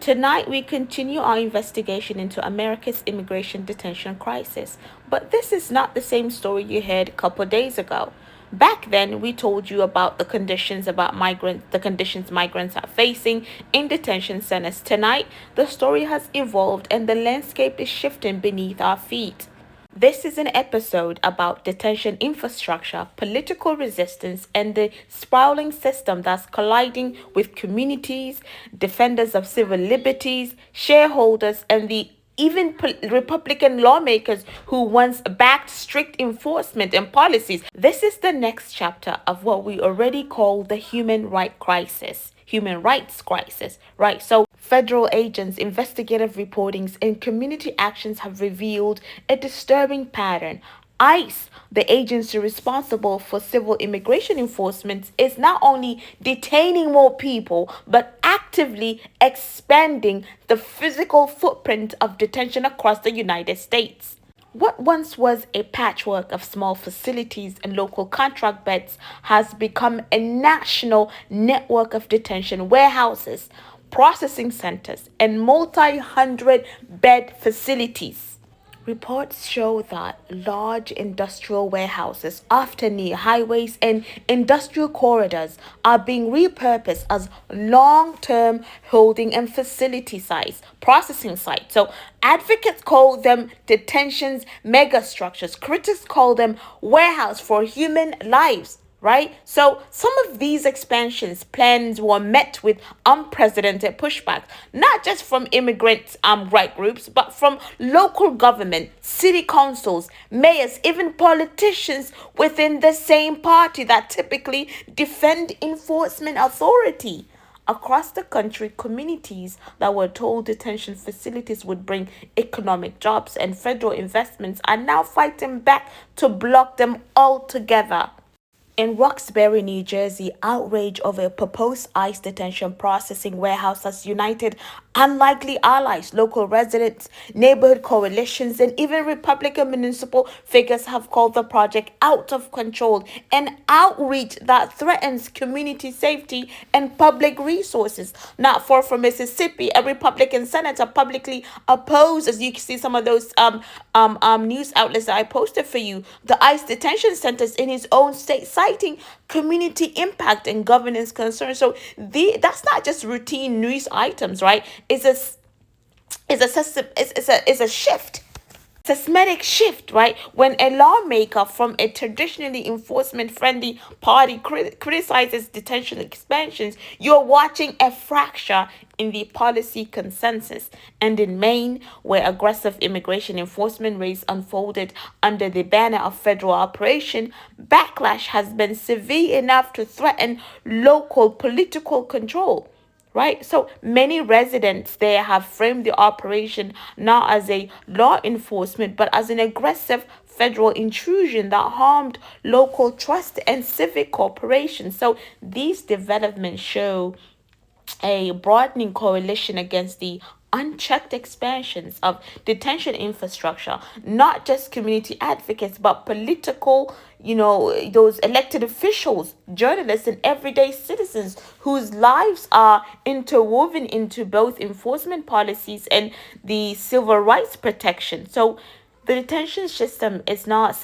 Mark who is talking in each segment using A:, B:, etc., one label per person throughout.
A: Tonight, we continue our investigation into America's immigration detention crisis. But this is not the same story you heard a couple of days ago. Back then, we told you about the conditions migrants are facing in detention centers. Tonight, the story has evolved and the landscape is shifting beneath our feet. This is an episode about detention infrastructure, political resistance, and the sprawling system that's colliding with communities, defenders of civil liberties, shareholders, and the even Republican lawmakers who once backed strict enforcement and policies. This is the next chapter of what we already call the human rights crisis, right? So federal agents, investigative reportings, and community actions have revealed a disturbing pattern. ICE, the agency responsible for civil immigration enforcement, is not only detaining more people, but actively expanding the physical footprint of detention across the United States. What once was a patchwork of small facilities and local contract beds has become a national network of detention warehouses, processing centers, and multi-hundred bed facilities. Reports show that large industrial warehouses, often near highways and industrial corridors, are being repurposed as long-term holding and facility sites, processing sites. So advocates call them detentions megastructures. Critics call them warehouse for human lives. Right? So some of these expansions plans were met with unprecedented pushback, not just from immigrant right groups, but from local government, city councils, mayors, even politicians within the same party that typically defend enforcement authority. Across the country, communities that were told detention facilities would bring economic jobs and federal investments are now fighting back to block them altogether. In Roxbury, New Jersey, outrage over a proposed ICE detention processing warehouse has united unlikely allies, local residents, neighborhood coalitions, and even Republican municipal figures have called the project out of control and outreach that threatens community safety and public resources. Not far from Mississippi, a Republican senator publicly opposed, as you can see some of those news outlets that I posted for you, the ICE detention centers in his own state, citing community impact and governance concerns. So that's not just routine news items, right? It's a shift. Seismic shift, right? When a lawmaker from a traditionally enforcement-friendly party criticizes detention expansions, you're watching a fracture in the policy consensus. And in Maine, where aggressive immigration enforcement raids unfolded under the banner of federal operation, backlash has been severe enough to threaten local political control. Right? So many residents there have framed the operation not as a law enforcement, but as an aggressive federal intrusion that harmed local trust and civic cooperation. So these developments show a broadening coalition against the unchecked expansions of detention infrastructure, not just community advocates, but political, those elected officials, journalists, and everyday citizens whose lives are interwoven into both enforcement policies and the civil rights protection. So the detention system is not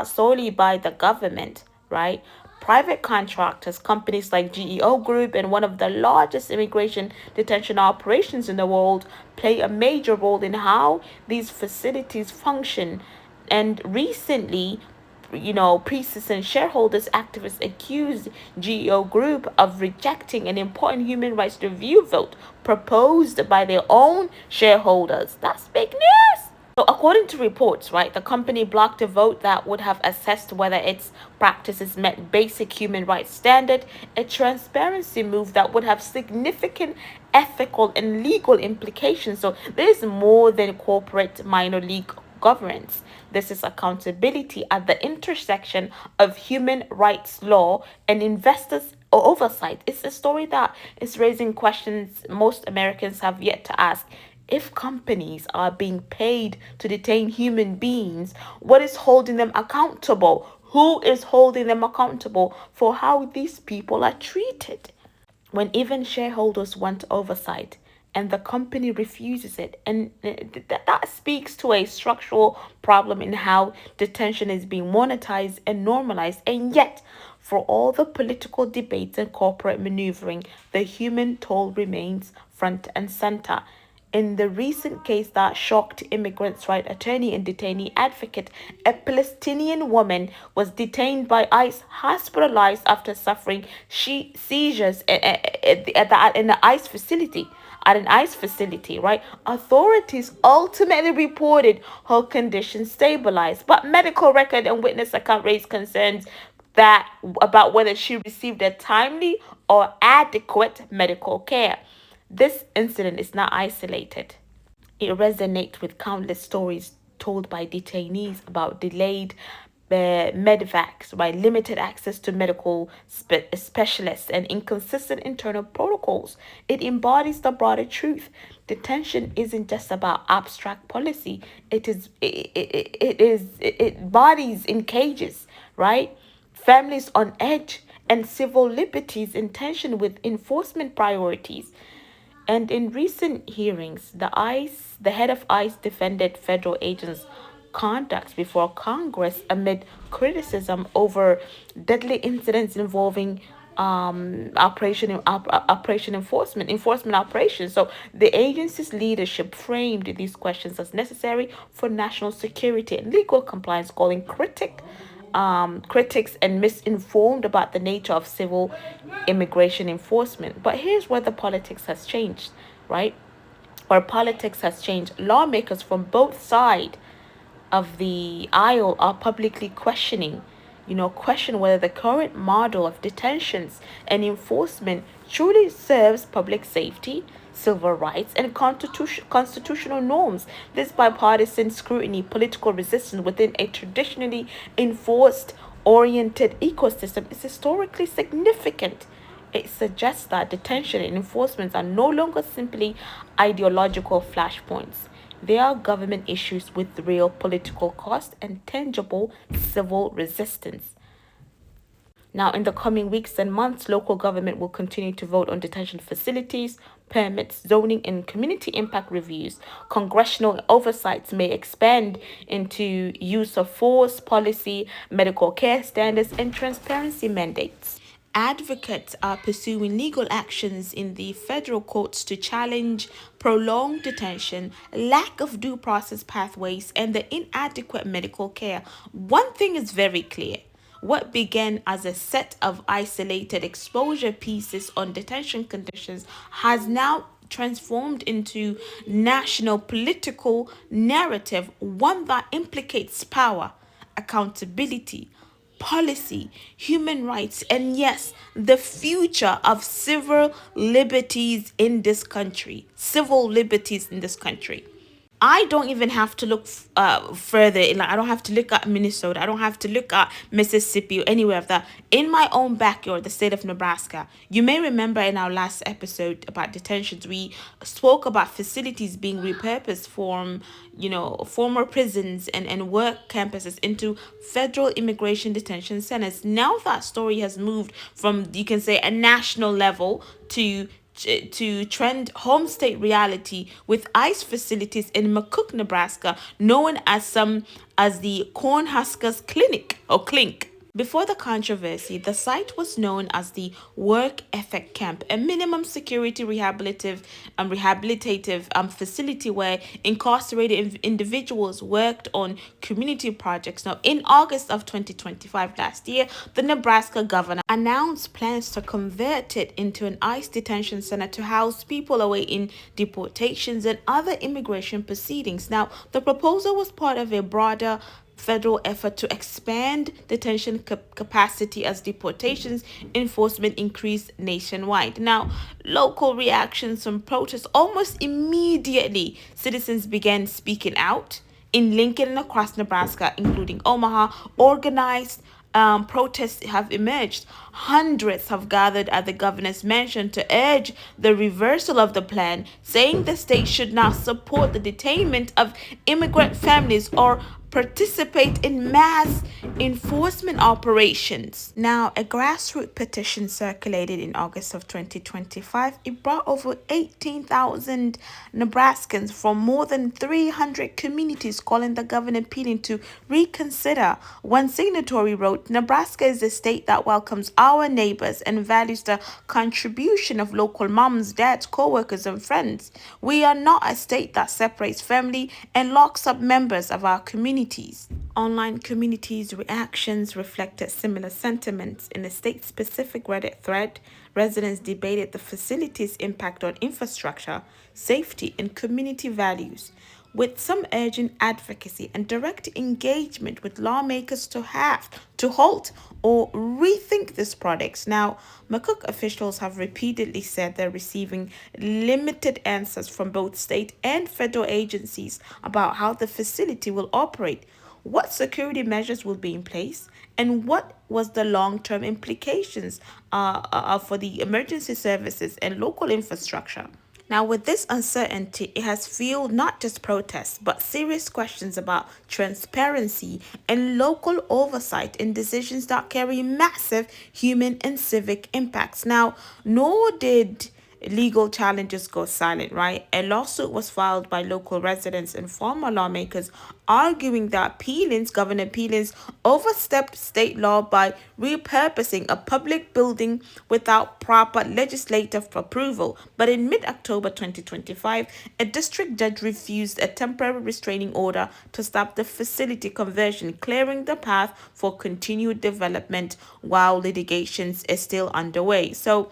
A: solely by the government, right? Private contractors, companies like GEO Group and one of the largest immigration detention operations in the world, play a major role in how these facilities function. And recently, priests and shareholders activists accused GEO Group of rejecting an important human rights review vote proposed by their own shareholders. That's big news. So according to reports, right, the company blocked a vote that would have assessed whether its practices met basic human rights standard, a transparency move that would have significant ethical and legal implications. So there's more than corporate minor league governance. This is accountability at the intersection of human rights law and investors oversight. It's a story that is raising questions most Americans have yet to ask. If companies are being paid to detain human beings, what is holding them accountable? Who is holding them accountable for how these people are treated? When even shareholders want oversight, and the company refuses it. And that speaks to a structural problem in how detention is being monetized and normalized. And yet, for all the political debates and corporate maneuvering, the human toll remains front and center. In the recent case that shocked immigrants' right attorney and detainee advocate, a Palestinian woman was detained by ICE, hospitalized after suffering seizures in the ICE facility. At an ICE facility, right? Authorities ultimately reported her condition stabilized, but medical record and witness account raised concerns that about whether she received a timely or adequate medical care. This incident is not isolated. It resonates with countless stories told by detainees about delayed medvacs, by limited access to medical specialists, and inconsistent internal protocols. It embodies the broader truth. Detention isn't just about abstract policy. It bodies in cages, right? Families on edge, and civil liberties in tension with enforcement priorities. And in recent hearings, the head of ICE defended federal agents' conduct before Congress amid criticism over deadly incidents involving operation enforcement operations. So the agency's leadership framed these questions as necessary for national security and legal compliance, calling critics and misinformed about the nature of civil immigration enforcement. But here's where the politics has changed, right? Where politics has changed. Lawmakers from both sides of the aisle are publicly question whether the current model of detentions and enforcement truly serves public safety, civil rights, and constitutional norms. This bipartisan scrutiny, political resistance within a traditionally enforced oriented ecosystem is historically significant. It suggests that detention and enforcement are no longer simply ideological flashpoints. They are government issues with real political cost and tangible civil resistance. Now, in the coming weeks and months, local government will continue to vote on detention facilities, permits, zoning, and community impact reviews. Congressional oversights may expand into use of force policy, medical care standards, and transparency mandates. Advocates are pursuing legal actions in the federal courts to challenge prolonged detention, lack of due process pathways, and the inadequate medical care. One thing is very clear. What began as a set of isolated exposure pieces on detention conditions has now transformed into national political narrative, one that implicates power, accountability, policy, human rights, and yes, the future of civil liberties in this country. Civil liberties in this country. I don't even have to look further. Like I don't have to look at Minnesota. I don't have to look at Mississippi or anywhere of that. In my own backyard, the state of Nebraska. You may remember in our last episode about detentions, we spoke about facilities being repurposed from, former prisons and work campuses into federal immigration detention centers. Now that story has moved from, you can say, a national level to trend home state reality with ICE facilities in McCook, Nebraska, known as the Cornhuskers Clinic or Clink. Before the controversy, the site was known as the Work Effect Camp, a minimum security rehabilitative facility where incarcerated individuals worked on community projects. Now, in August of 2025, last year, the Nebraska governor announced plans to convert it into an ICE detention center to house people awaiting deportations and other immigration proceedings. Now, the proposal was part of a broader federal effort to expand detention capacity as deportations enforcement increased nationwide. Now, local reactions from protests almost immediately, citizens began speaking out. In Lincoln and across Nebraska, including Omaha, organized protests have emerged. Hundreds have gathered at the governor's mansion to urge the reversal of the plan, saying the state should not support the detainment of immigrant families or participate in mass enforcement operations. Now, a grassroots petition circulated in August of 2025. It brought over 18,000 Nebraskans from more than 300 communities calling the governor appealing to reconsider. One signatory wrote, Nebraska is a state that welcomes our neighbors and values the contribution of local moms, dads, co-workers, and friends. We are not a state that separates family and locks up members of our communities. Online communities' reactions reflected similar sentiments. In a state-specific Reddit thread, residents debated the facility's impact on infrastructure, safety, and community values, with some urging advocacy and direct engagement with lawmakers to have to halt or rethink these products. Now, McCook officials have repeatedly said they're receiving limited answers from both state and federal agencies about how the facility will operate, what security measures will be in place, and what was the long-term implications for the emergency services and local infrastructure. Now, with this uncertainty, it has fueled not just protests, but serious questions about transparency and local oversight in decisions that carry massive human and civic impacts. Now, nor did legal challenges go silent, right? A lawsuit was filed by local residents and former lawmakers arguing that Governor Peelings overstepped state law by repurposing a public building without proper legislative approval. But in mid-October 2025, a district judge refused a temporary restraining order to stop the facility conversion, clearing the path for continued development while litigations is still underway. So,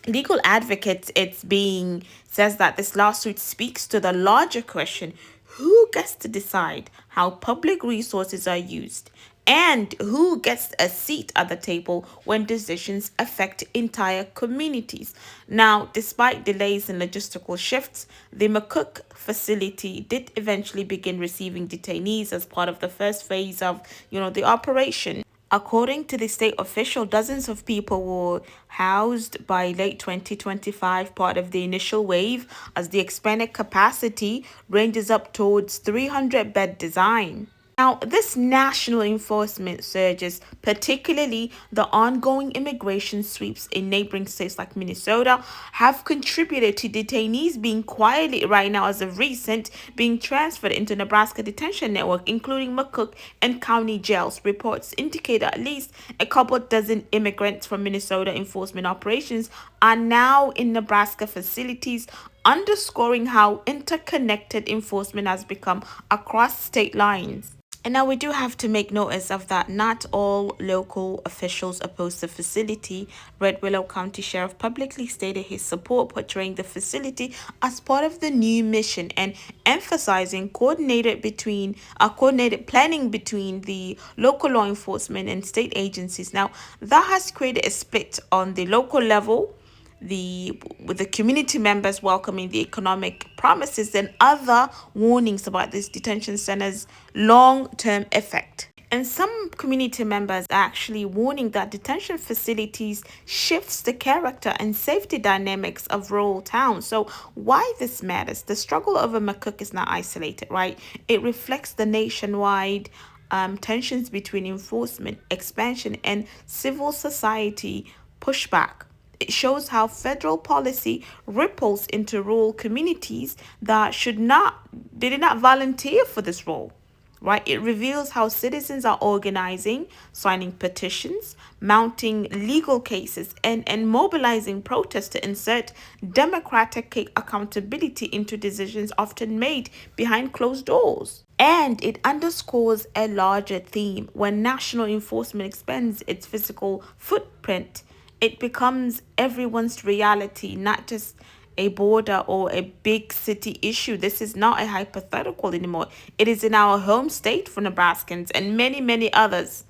A: legal advocates it's being says that this lawsuit speaks to the larger question: who gets to decide how public resources are used, and who gets a seat at the table when decisions affect entire communities? Now, despite delays and logistical shifts, the McCook facility did eventually begin receiving detainees as part of the first phase of the operation. According to the state official, dozens of people were housed by late 2025, part of the initial wave, as the expanded capacity ranges up towards 300-bed design. Now, this national enforcement surges, particularly the ongoing immigration sweeps in neighboring states like Minnesota, have contributed to detainees being quietly right now, as of recent, being transferred into Nebraska detention network, including McCook and county jails. Reports indicate at least a couple dozen immigrants from Minnesota enforcement operations are now in Nebraska facilities, underscoring how interconnected enforcement has become across state lines. And now we do have to make notice of that not all local officials oppose the facility. Red Willow County Sheriff publicly stated his support, portraying the facility as part of the new mission and emphasizing coordinated planning between the local law enforcement and state agencies. Now, that has created a split on the local level, with the community members welcoming the economic promises and other warnings about this detention center's long-term effect. And some community members are actually warning that detention facilities shifts the character and safety dynamics of rural towns. So why this matters? The struggle over McCook is not isolated, right? It reflects the nationwide tensions between enforcement, expansion, and civil society pushback. It shows how federal policy ripples into rural communities that they did not volunteer for this role, right? It reveals how citizens are organizing, signing petitions, mounting legal cases, and mobilizing protests to insert democratic accountability into decisions often made behind closed doors. And it underscores a larger theme. When national enforcement expands its physical footprint, it becomes everyone's reality, not just a border or a big city issue. This is not a hypothetical anymore. It is in our home state for Nebraskans and many, many others.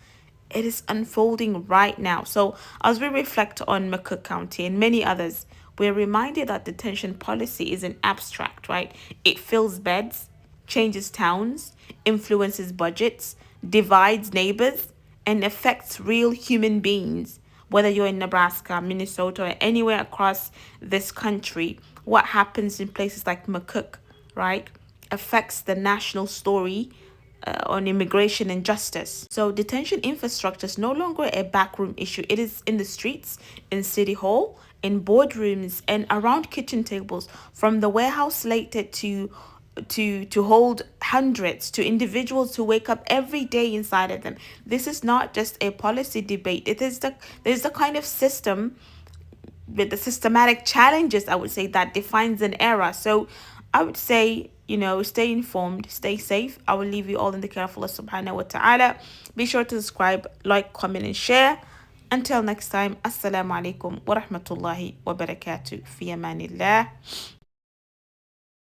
A: It is unfolding right now. So, as we reflect on McCook County and many others, we're reminded that detention policy isn't abstract, right? It fills beds, changes towns, influences budgets, divides neighbors, and affects real human beings. Whether you're in Nebraska, Minnesota, or anywhere across this country, what happens in places like McCook, right, affects the national story on immigration and justice. So detention infrastructure is no longer a backroom issue. It is in the streets, in city hall, in boardrooms, and around kitchen tables, from the warehouse slated to hold hundreds to individuals who wake up every day inside of them. This is not just a policy debate. It is the kind of system with the systematic challenges, I would say, that defines an era. So I would say, stay informed, stay safe. I will leave you all in the care of Allah subhanahu wa ta'ala. Be sure to subscribe, like, comment, and share. Until next time, assalamu alaikum wa rahmatullahi wa barakatuh. Fi amanillah.